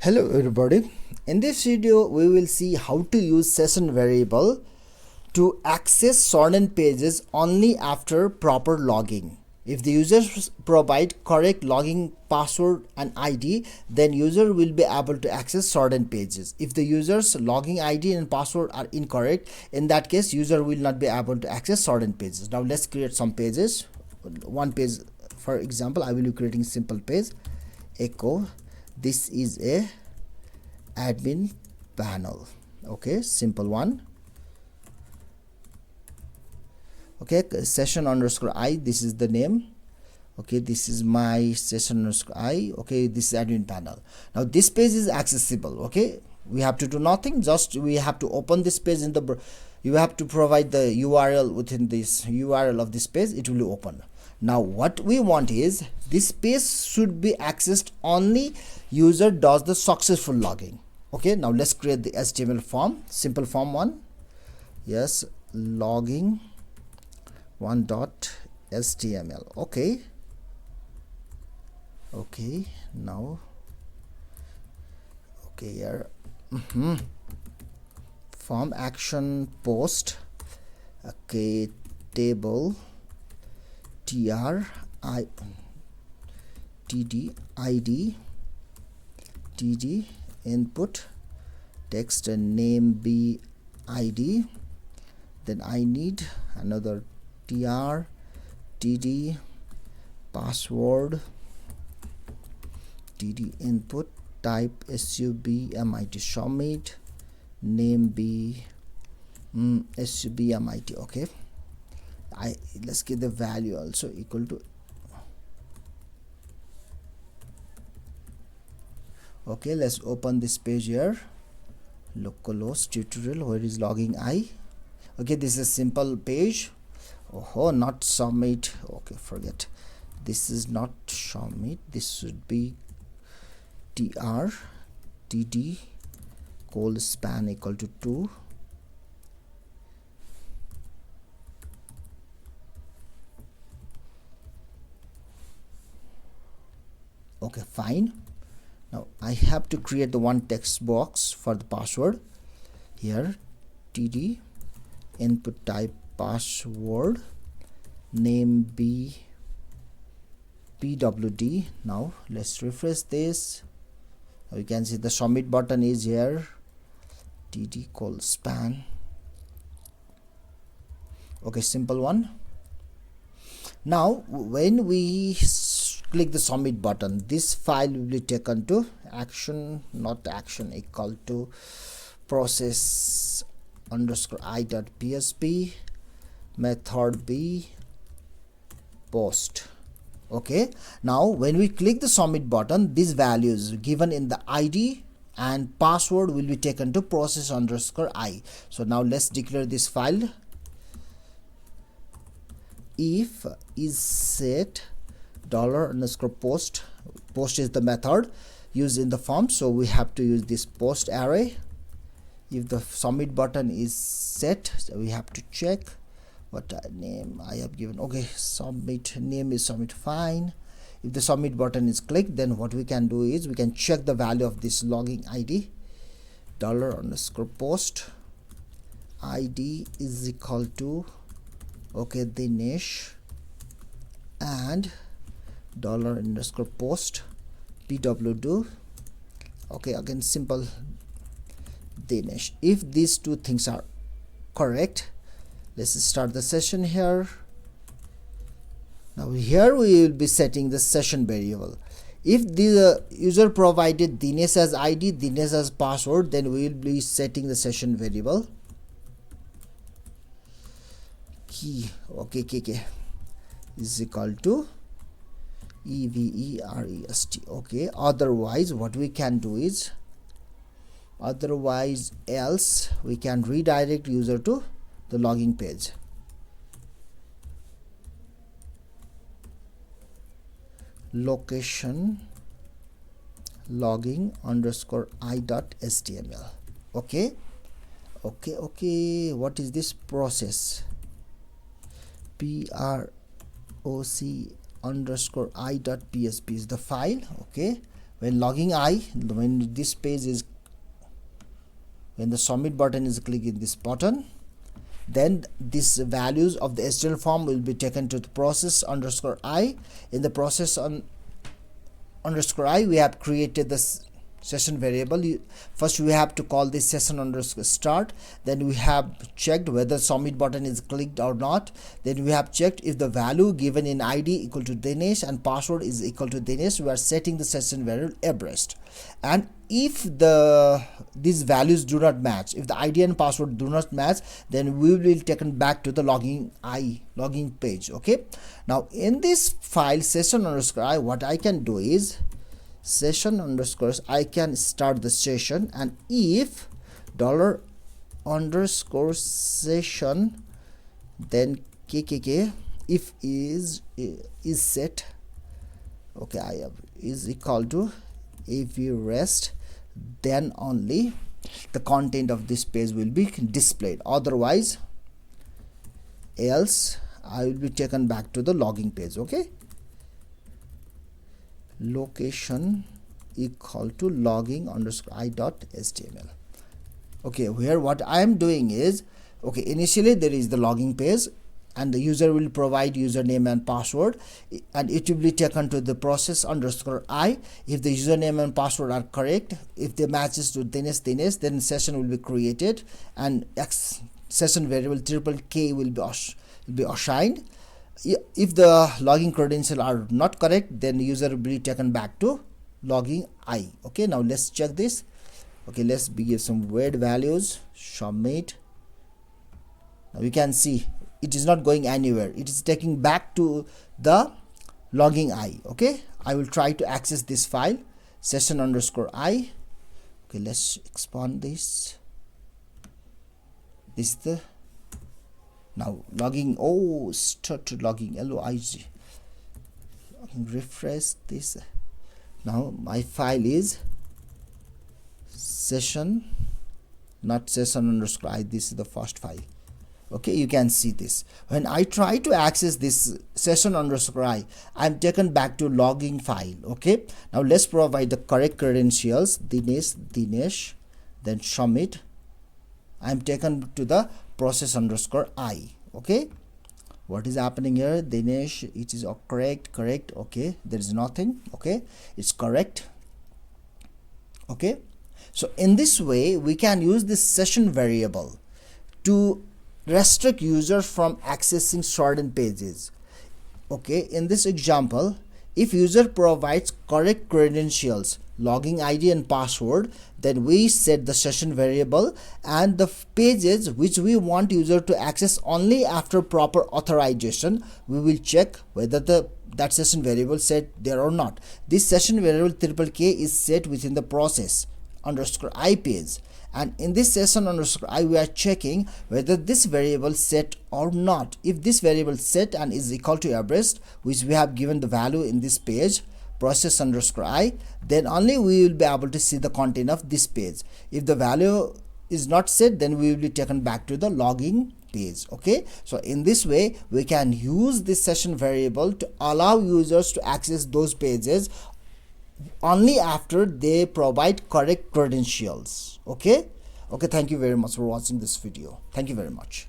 Hello everybody. In this video we will see how to use session variable to access certain pages only after proper logging. If the users provide correct login password and ID, then user will be able to access certain pages. If the user's login ID and password are incorrect, in that case user will not be able to access certain pages. Now let's create some pages. One page, for example, I will be creating simple page. Echo, this is a admin panel. Okay, simple one. Okay, session underscore I, this is the name. Okay, this is my session underscore I. Okay, this is admin panel. Now this page is accessible. Okay, we have to do nothing, just we have to open this page in the you have to provide the URL within this URL of this page, it will open. Now what we want is this page should be accessed only user does the successful logging. Okay, now let's create the HTML form, simple form one. Yes, logging one.html. okay, now okay, here form action post. Okay, table tr I td id td input text and name be id. Then I need another tr td password td input type submit submit name be submit. okay, let's get the value also equal to. Okay, let's open this page here, localhost tutorial, where is logging I. Okay, this is a simple page. Oh, not submit. Okay, forget, this is not submit, this should be tr td call span equal to 2. Okay, fine. Now I have to create the one text box for the password. Here td input type password name be pwd. Now let's refresh this. Now you can see the submit button is here, td call span. Okay, simple one. Now when we click the submit button, this file will be taken to action, not action equal to process underscore I.php method b post. Okay, now when we click the submit button, these values given in the id and password will be taken to process underscore I. So now let's declare this file. If is set dollar underscore post is the method used in the form, so we have to use this post array. If the submit button is set, so we have to check what name I have given. Okay, submit name is submit, fine. If the submit button is clicked, then what we can do is we can check the value of this logging id. Dollar underscore post id is equal to, okay, Dinesh, and dollar underscore post pwd. Okay, again simple Dinesh. If these two things are correct, let's start the session here. Now here we will be setting the session variable. If the user provided Dinesh as id, Dinesh as password, then we will be setting the session variable key. Okay, kk is equal to everest. Okay, otherwise what we can do is, otherwise else we can redirect user to the logging page. Location logging underscore I.html. okay, what is this process? proc underscore I.php is the file. Okay, when logging I, when this page is, when the submit button is clicked in this button, then these values of the SQL form will be taken to the process underscore I. In the process underscore I, we have created this session variable. First we have to call this session underscore start, then we have checked whether submit button is clicked or not, then we have checked if the value given in ID equal to Dinesh and password is equal to Dinesh. We are setting the session variable Everest, and if these values do not match, if the ID and password do not match, then we will taken back to the logging page. Okay, now in this file session underscore I, what I can do is session underscores I can start the session, and if dollar underscore session, then kkk if is set, okay, I have is equal to if you rest, then only the content of this page will be displayed, otherwise else I will be taken back to the logging page. Okay, location equal to logging underscore I dot html. Okay, here what I am doing is, okay, initially there is the logging page and the user will provide username and password, and it will be taken to the process underscore I. If the username and password are correct, if they matches to Dinesh, then session will be created and session variable triple K will be assigned. If the login credentials are not correct, then user will be taken back to logging I. Okay, now let's check this. Okay, let's give some weird values, submit. Now we can see it is not going anywhere, it is taking back to the logging I. Okay, I will try to access this file session underscore I. Okay, let's expand this. This is the now logging. Oh, start logging LOIG. Refresh this. Now my file is session, not session underscore I. This is the first file. Okay, you can see this. When I try to access this session underscore I am taken back to logging file. Okay, now let's provide the correct credentials, Dinesh, then submit. I am taken to the process underscore I. Okay, what is happening here? Dinesh, it is correct. Okay, there is nothing. Okay, it's correct. Okay, so in this way we can use this session variable to restrict users from accessing certain pages. Okay, in this example, if user provides correct credentials, login ID and password, then we set the session variable, and the pages which we want user to access only after proper authorization, we will check whether that session variable set there or not. This session variable triple K is set within the process underscore I page, and in this session underscore I we are checking whether this variable set or not. If this variable set and is equal to Everest, which we have given the value in this page process underscore I, then only we will be able to see the content of this page. If the value is not set, then we will be taken back to the logging page. Okay, so in this way we can use this session variable to allow users to access those pages only after they provide correct credentials. Okay, thank you very much for watching this video. Thank you very much.